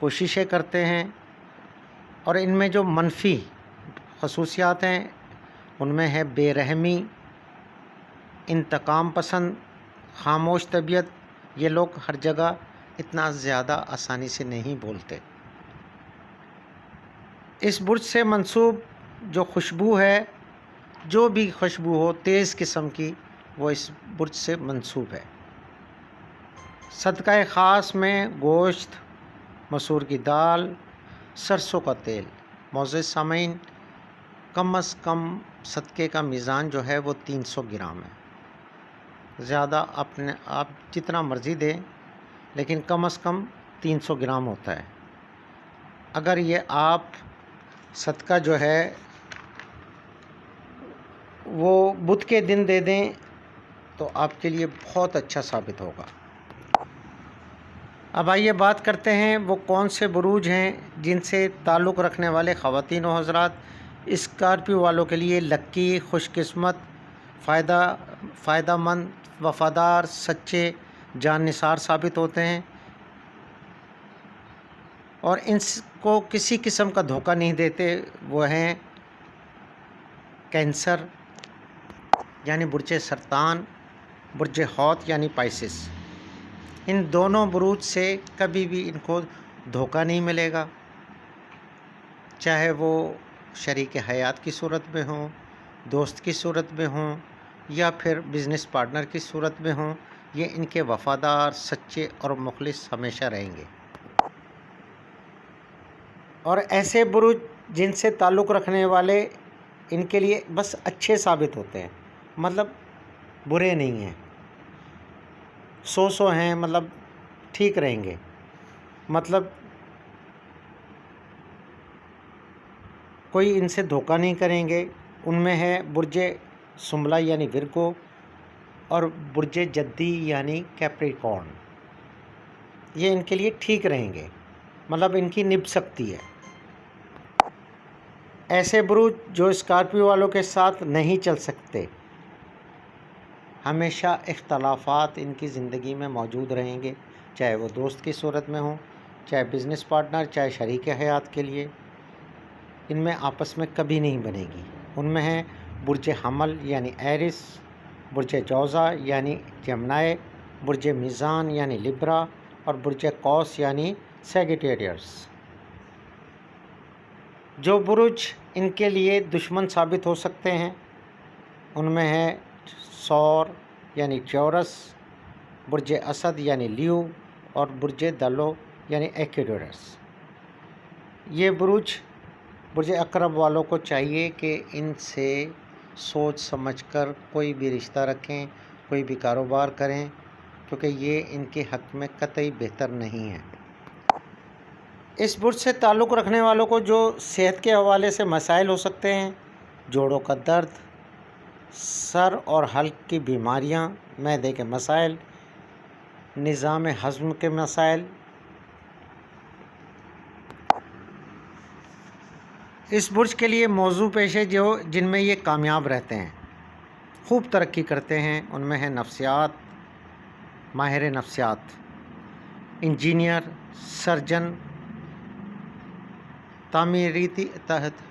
کوششیں کرتے ہیں، اور ان میں جو منفی خصوصیات ہیں ان میں ہے بے رحمی، انتقام پسند، خاموش طبیعت۔ یہ لوگ ہر جگہ اتنا زیادہ آسانی سے نہیں بولتے۔ اس برج سے منسوب جو خوشبو ہے، جو بھی خوشبو ہو تیز قسم کی، وہ اس برج سے منسوب ہے۔ صدقہ خاص میں گوشت، مسور کی دال، سرسوں کا تیل۔ معزز سامعین، کم از کم صدقے کا میزان جو ہے وہ 300 گرام ہے۔ زیادہ آپ جتنا مرضی دیں، لیکن کم از کم 300 گرام ہوتا ہے۔ اگر یہ آپ صدقہ جو ہے وہ بدھ کے دن دے دیں تو آپ کے لیے بہت اچھا ثابت ہوگا۔ اب آئیے بات کرتے ہیں وہ کون سے بروج ہیں جن سے تعلق رکھنے والے خواتین و حضرات اسکارپیو والوں کے لیے لکی، خوش قسمت، فائدہ مند، وفادار، سچے، جان نثار ثابت ہوتے ہیں، اور ان کو کسی قسم کا دھوکہ نہیں دیتے۔ وہ ہیں کینسر یعنی برج سرطان، برج حوت یعنی پائسس۔ ان دونوں بروج سے کبھی بھی ان کو دھوکہ نہیں ملے گا، چاہے وہ شریک حیات کی صورت میں ہوں، دوست کی صورت میں ہوں، یا پھر بزنس پارٹنر کی صورت میں ہوں۔ یہ ان کے وفادار، سچے اور مخلص ہمیشہ رہیں گے۔ اور ایسے برج جن سے تعلق رکھنے والے ان کے لیے بس اچھے ثابت ہوتے ہیں، مطلب برے نہیں ہیں، سو ہیں، مطلب ٹھیک رہیں گے، مطلب کوئی ان سے دھوکہ نہیں کریں گے۔ ان میں ہے برج سنبلہ یعنی ورگو، اور برج جدی یعنی کیپریکارن۔ یہ ان کے لیے ٹھیک رہیں گے، مطلب ان کی نبھ سکتی ہے۔ ایسے بروج جو اسکارپیو والوں کے ساتھ نہیں چل سکتے، ہمیشہ اختلافات ان کی زندگی میں موجود رہیں گے، چاہے وہ دوست کی صورت میں ہوں، چاہے بزنس پارٹنر، چاہے شریک حیات کے لیے، ان میں آپس میں کبھی نہیں بنے گی۔ ان میں ہیں برج حمل یعنی ایرس، برج جوزہ یعنی جمنائے، برج میزان یعنی لبرا، اور برج قوس یعنی سیگیٹیریس۔ جو برج ان کے لیے دشمن ثابت ہو سکتے ہیں ان میں ہے سور یعنی چورس، برج اسد یعنی لیو، اور برج دلو یعنی ایکویڈورس۔ یہ برج عقرب والوں کو چاہیے کہ ان سے سوچ سمجھ کر کوئی بھی رشتہ رکھیں، کوئی بھی کاروبار کریں، کیونکہ یہ ان کے حق میں قطعی بہتر نہیں ہے۔ اس برج سے تعلق رکھنے والوں کو جو صحت کے حوالے سے مسائل ہو سکتے ہیں، جوڑوں کا درد، سر اور حلق کی بیماریاں، معدے کے مسائل، نظام ہضم کے مسائل، اس برج کے لیے موضوع پیشے جن میں یہ کامیاب رہتے ہیں، خوب ترقی کرتے ہیں، ان میں ہے نفسیات، ماہر نفسیات، انجینئر، سرجن، تعمیری تحت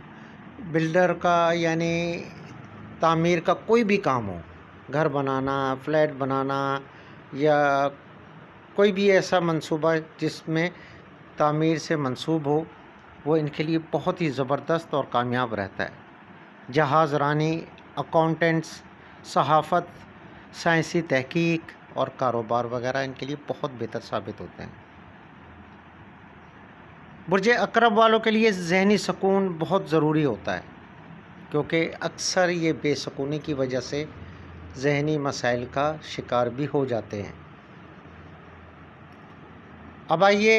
بلڈر کا یعنی تعمیر کا کوئی بھی کام ہو، گھر بنانا، فلیٹ بنانا، یا کوئی بھی ایسا منصوبہ جس میں تعمیر سے منسوب ہو، وہ ان کے لیے بہت ہی زبردست اور کامیاب رہتا ہے۔ جہاز رانی، اکاؤنٹنٹس، صحافت، سائنسی تحقیق اور کاروبار وغیرہ ان کے لیے بہت بہتر ثابت ہوتے ہیں۔ برج عقرب والوں کے لیے ذہنی سکون بہت ضروری ہوتا ہے، کیونکہ اکثر یہ بے سکونی کی وجہ سے ذہنی مسائل کا شکار بھی ہو جاتے ہیں۔ اب آئیے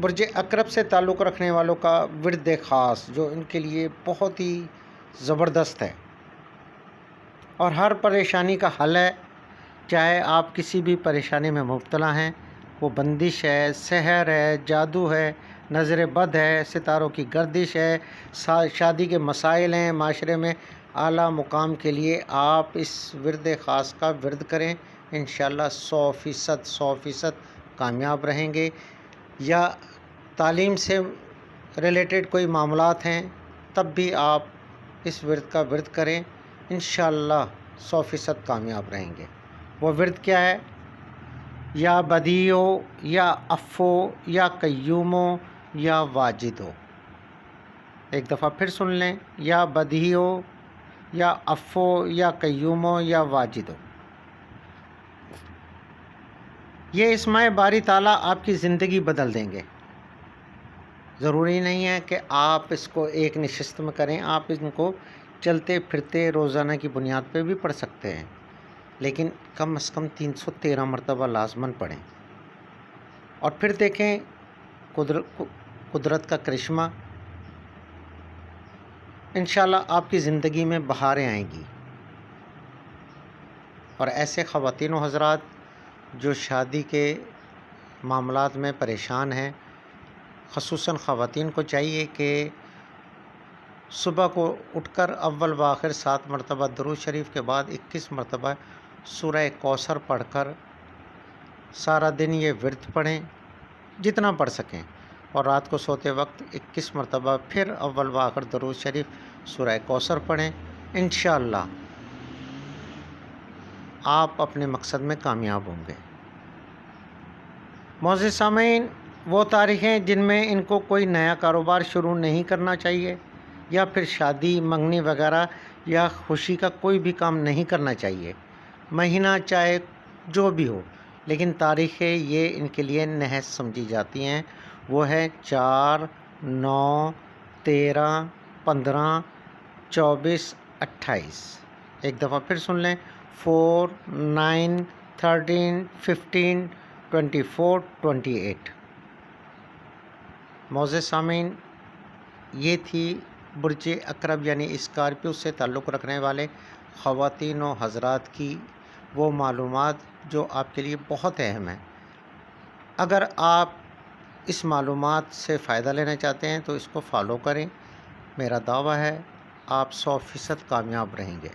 برج عقرب سے تعلق رکھنے والوں کا ورد خاص، جو ان کے لیے بہت ہی زبردست ہے اور ہر پریشانی کا حل ہے۔ چاہے آپ کسی بھی پریشانی میں مبتلا ہیں، وہ بندش ہے، سحر ہے، جادو ہے، نظر بد ہے، ستاروں کی گردش ہے، شادی کے مسائل ہیں، معاشرے میں اعلیٰ مقام کے لیے آپ اس ورد خاص کا ورد کریں، انشاءاللہ 100% کامیاب رہیں گے، یا تعلیم سے ریلیٹڈ کوئی معاملات ہیں تب بھی آپ اس ورد کا ورد کریں، انشاءاللہ 100% کامیاب رہیں گے۔ وہ ورد کیا ہے؟ یا بدیعو، یا افو، یا قیومو، یا واجدو۔ ایک دفعہ پھر سن لیں، یا بدیعو، یا افو، یا قیومو، یا واجدو۔ یہ اسماء باری تعالیٰ آپ کی زندگی بدل دیں گے۔ ضروری نہیں ہے کہ آپ اس کو ایک نشست میں کریں، آپ ان کو چلتے پھرتے روزانہ کی بنیاد پہ بھی پڑھ سکتے ہیں، لیکن کم از کم 313 مرتبہ لازماً پڑھیں، اور پھر دیکھیں قدرت کا کرشمہ۔ انشاءاللہ آپ کی زندگی میں بہاریں آئیں گی۔ اور ایسے خواتین و حضرات جو شادی کے معاملات میں پریشان ہیں، خصوصاً خواتین کو چاہیے کہ صبح کو اٹھ کر اول و آخر 7 مرتبہ درود شریف کے بعد 21 مرتبہ سورہ کوثر پڑھ کر سارا دن یہ ورد پڑھیں، جتنا پڑھ سکیں، اور رات کو سوتے وقت 21 مرتبہ پھر اول و آخر درود شریف سورہ کوثر پڑھیں۔ انشاءاللہ آپ اپنے مقصد میں کامیاب ہوں گے۔ معزز سامعین، وہ تاریخیں جن میں ان کو کوئی نیا کاروبار شروع نہیں کرنا چاہیے، یا پھر شادی منگنی وغیرہ یا خوشی کا کوئی بھی کام نہیں کرنا چاہیے، مہینہ چاہے جو بھی ہو، لیکن تاریخیں یہ ان کے لیے نحس سمجھی جاتی ہیں، وہ ہے 4، 9، 13، 15، 24، 28۔ ایک دفعہ پھر سن لیں، 4، 9، 13، 15، 24، 28۔ معزز سامعین، یہ تھی برج عقرب یعنی اسکارپیو سے تعلق رکھنے والے خواتین و حضرات کی وہ معلومات جو آپ کے لیے بہت اہم ہیں۔ اگر آپ اس معلومات سے فائدہ لینا چاہتے ہیں تو اس کو فالو کریں۔ میرا دعویٰ ہے آپ 100% کامیاب رہیں گے۔